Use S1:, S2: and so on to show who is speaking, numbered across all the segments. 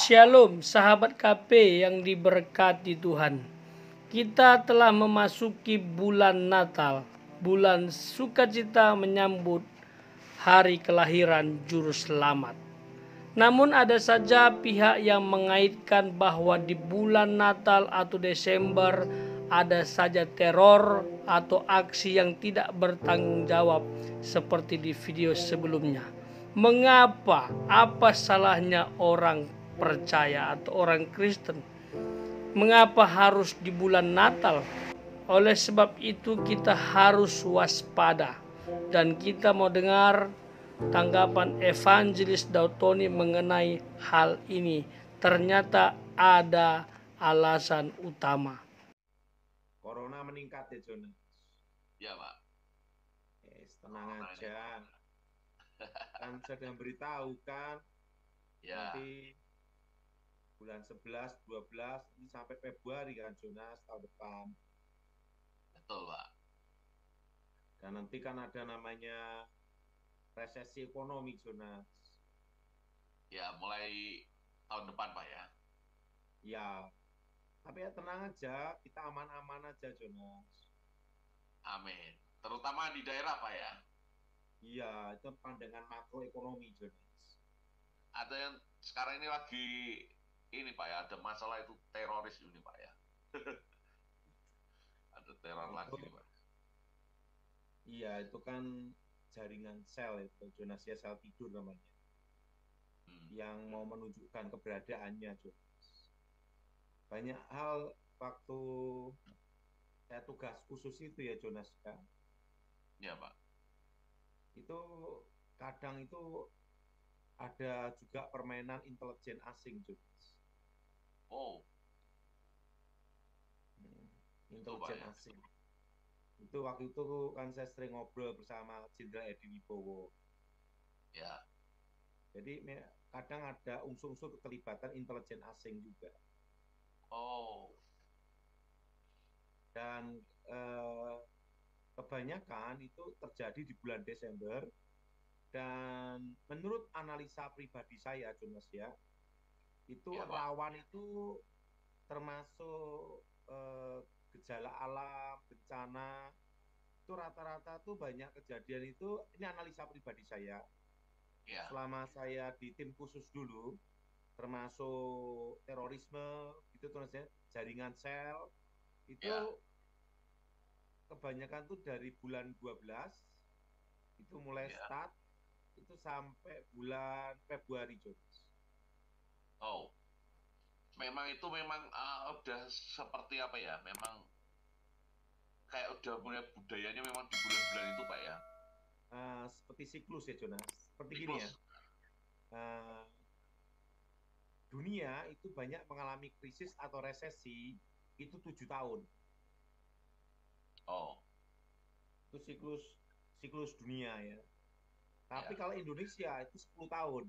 S1: Shalom sahabat KP yang diberkati Tuhan. Kita telah memasuki bulan Natal, bulan sukacita menyambut hari kelahiran Juru Selamat. Namun ada saja pihak yang mengaitkan bahwa di bulan Natal atau Desember ada saja teror atau aksi yang tidak bertanggung jawab seperti di video sebelumnya. Mengapa? Apa salahnya orang percaya atau orang Kristen? Mengapa harus di bulan Natal? Oleh sebab itu kita harus waspada, dan kita mau dengar tanggapan Evangelis Dautoni mengenai hal ini. Ternyata ada alasan utama.
S2: Corona meningkat ya, Jonas.
S3: Ya, Pak.
S2: Tenang aja. Kan sedang beritahu kan,
S3: Ya.
S2: nanti bulan 11, 12, ini sampai Februari kan, Jonas, tahun depan.
S3: Betul, Pak.
S2: Dan nanti kan ada namanya resesi ekonomi, Jonas.
S3: Ya, mulai tahun depan, Pak ya.
S2: Ya, tapi ya tenang aja, kita aman-aman aja, Jonas.
S3: Amin. Terutama di daerah, Pak ya.
S2: Iya, itu pandangan makroekonomi, Jonas.
S3: Ada yang sekarang ini lagi ini, Pak ya, ada masalah itu teroris ini, Pak ya. Ada teror lagi, Pak.
S2: Iya, itu kan jaringan sel itu, Jonas, ya, sel tidur namanya. Yang mau menunjukkan keberadaannya, Jonas. Banyak hal waktu saya tugas khusus itu ya, Jonas, kan.
S3: Ya, Pak.
S2: Itu kadang itu ada juga permainan intelijen asing, Jonas.
S3: Oh.
S2: Intelijen asing. Itu waktu itu kan saya sering ngobrol bersama Jenderal Edi Wibowo.
S3: Ya.
S2: Jadi kadang ada unsur-unsur keterlibatan intelijen asing juga.
S3: Oh.
S2: Dan kebanyakan itu terjadi di bulan Desember. Dan menurut analisa pribadi saya, Jonas ya, itu
S3: Ya,
S2: rawan itu termasuk gejala alam, bencana, itu rata-rata tuh banyak kejadian itu, ini analisa pribadi saya.
S3: Ya.
S2: Selama saya di tim khusus dulu, termasuk terorisme, itu tuh jaringan sel, itu kebanyakan tuh dari bulan 12, itu mulai start, itu sampai bulan Februari, Jonas.
S3: Oh. Memang itu udah seperti apa ya? Memang kayak udah mulai budayanya memang di bulan-bulan itu, Pak ya.
S2: Seperti siklus ya, Jonas. Seperti
S3: siklus.
S2: Gini ya. Dunia itu banyak mengalami krisis atau resesi itu 7 tahun.
S3: Oh.
S2: Itu siklus dunia ya. Tapi kalau Indonesia itu 10 tahun.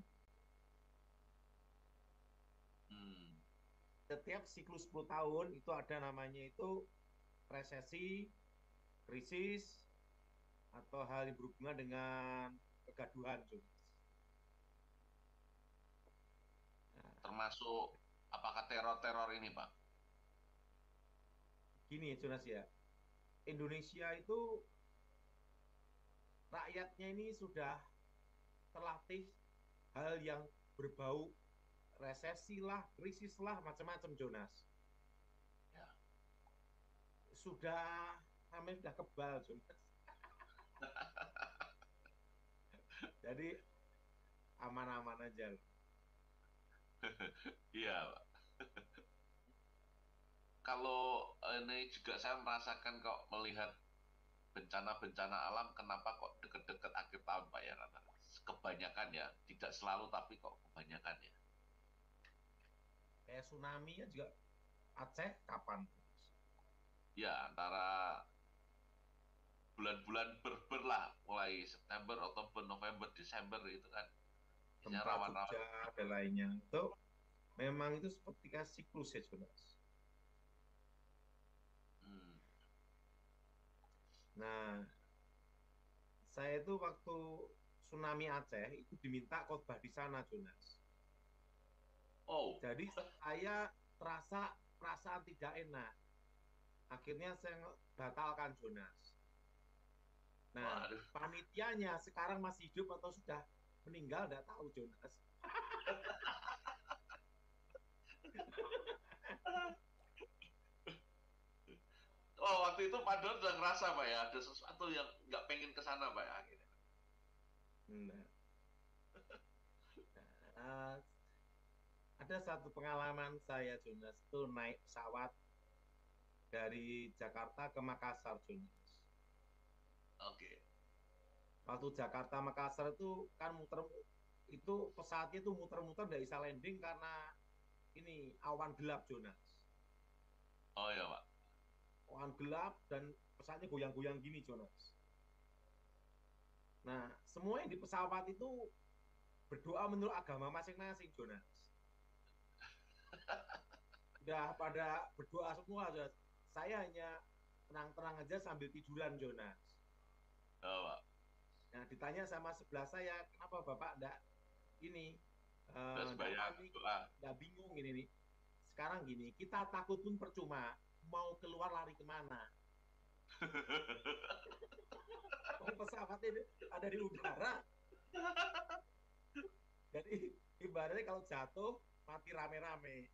S2: Setiap siklus 10 tahun itu ada namanya itu resesi, krisis, atau hal yang berhubungan dengan kegaduhan, Jonas.
S3: Termasuk apakah teror-teror ini, Pak?
S2: Gini ya, Jonas ya. Indonesia itu rakyatnya ini sudah terlatih hal yang berbau resesi lah, krisis lah, macam-macam, Jonas.
S3: Ya.
S2: Namanya sudah kebal, Jonas. Jadi aman-aman aja.
S3: Iya, Pak. Kalau ini juga saya merasakan kok melihat bencana-bencana alam, kenapa kok deket-deket akhir tahun, Pak ya? Kebanyakan ya, tidak selalu tapi kok kebanyakan ya.
S2: Kayak tsunami ya juga Aceh kapan?
S3: Ya, antara bulan-bulan berlah, mulai September, Oktober, November, Desember itu kan.
S2: Rawan-rawan. Ada lainnya. Itu memang itu seperti siklus ya, Jonas. Nah, saya itu waktu tsunami Aceh itu diminta khotbah di sana, Jonas.
S3: Oh,
S2: Jadi saya terasa perasaan tidak enak. Akhirnya saya batalkan Jonas. Nah,
S3: waduh.
S2: panitianya sekarang masih hidup atau sudah meninggal, nggak tahu Jonas.
S3: Oh, waktu itu Pak Don udah ngerasa Pak ya, ada sesuatu yang nggak pengen ke sana Pak ya akhirnya.
S2: Nah, uh, ada satu pengalaman saya Jonas itu naik pesawat dari Jakarta ke Makassar Jonas.
S3: Oke.
S2: Waktu Jakarta Makassar itu kan muter, itu pesawatnya itu muter-muter nggak bisa landing karena ini awan gelap Jonas.
S3: Oh ya Pak.
S2: Awan gelap dan pesawatnya goyang-goyang gini Jonas. Nah, semua yang di pesawat itu berdoa menurut agama masing-masing Jonas. Udah pada berdoa semua Jonas. Saya hanya tenang-tenang aja sambil tiduran Jonas.
S3: Oh Pak.
S2: Nah, ditanya sama sebelah saya, kenapa Bapak enggak ini enggak bingung ini nih. Sekarang gini, kita takut pun percuma, mau keluar lari kemana? Pesawat ini ada di udara. Jadi ibaratnya kalau jatuh mati rame-rame.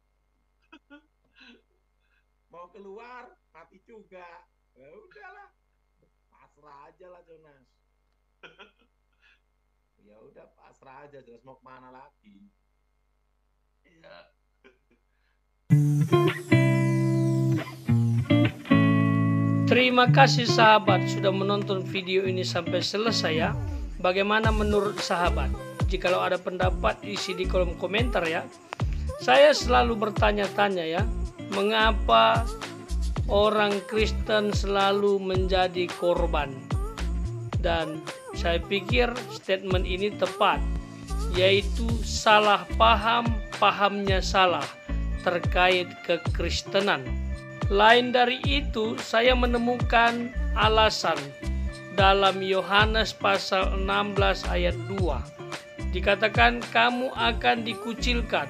S2: Mau keluar mati juga. Ya udahlah, pasrah aja lah Jonas. Ya udah pasrah aja Jonas, mau kemana lagi?
S3: Iya.
S1: Terima kasih sahabat sudah menonton video ini sampai selesai ya. Bagaimana menurut sahabat? Jikalau ada pendapat isi di kolom komentar ya. Saya selalu bertanya-tanya ya, mengapa orang Kristen selalu menjadi korban? Dan saya pikir statement ini tepat, yaitu salah paham, pahamnya salah terkait kekristenan. Lain dari itu, saya menemukan alasan dalam Yohanes pasal 16 ayat 2. Dikatakan kamu akan dikucilkan,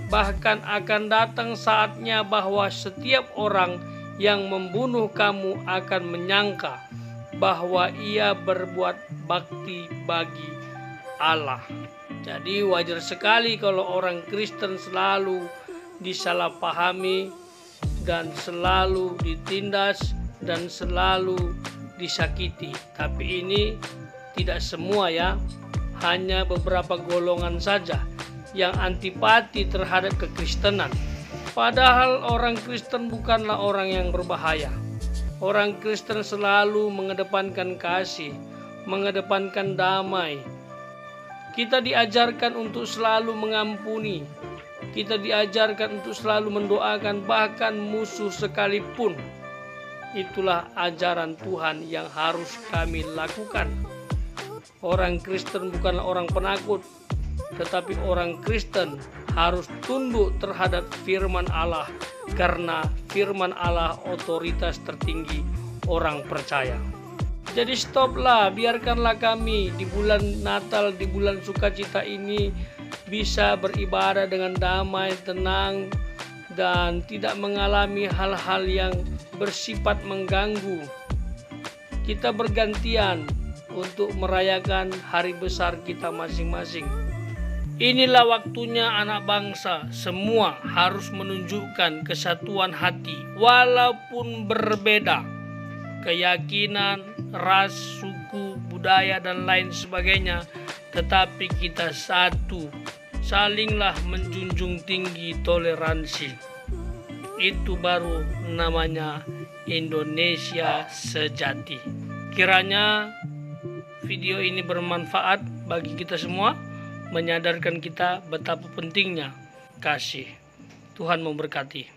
S1: bahkan akan datang saatnya bahwa setiap orang yang membunuh kamu akan menyangka bahwa ia berbuat bakti bagi Allah. Jadi wajar sekali kalau orang Kristen selalu disalahpahami dan selalu ditindas dan selalu disakiti. Tapi ini tidak semua ya, hanya beberapa golongan saja yang antipati terhadap kekristenan. Padahal orang Kristen bukanlah orang yang berbahaya. Orang Kristen selalu mengedepankan kasih, mengedepankan damai. Kita diajarkan untuk selalu mengampuni. Kita diajarkan untuk selalu mendoakan bahkan musuh sekalipun. Itulah ajaran Tuhan yang harus kami lakukan. Orang Kristen bukanlah orang penakut, tetapi orang Kristen harus tunduk terhadap firman Allah, karena firman Allah otoritas tertinggi orang percaya. Jadi stoplah, biarkanlah kami di bulan Natal, di bulan sukacita ini bisa beribadah dengan damai, tenang, dan tidak mengalami hal-hal yang bersifat mengganggu. Kita bergantian untuk merayakan hari besar kita masing-masing. Inilah waktunya anak bangsa semua harus menunjukkan kesatuan hati walaupun berbeda keyakinan, ras, suku, budaya, dan lain sebagainya, tetapi kita satu. Salinglah menjunjung tinggi toleransi. Itu baru namanya Indonesia sejati. Kiranya video ini bermanfaat bagi kita semua, menyadarkan kita betapa pentingnya kasih. Tuhan memberkati.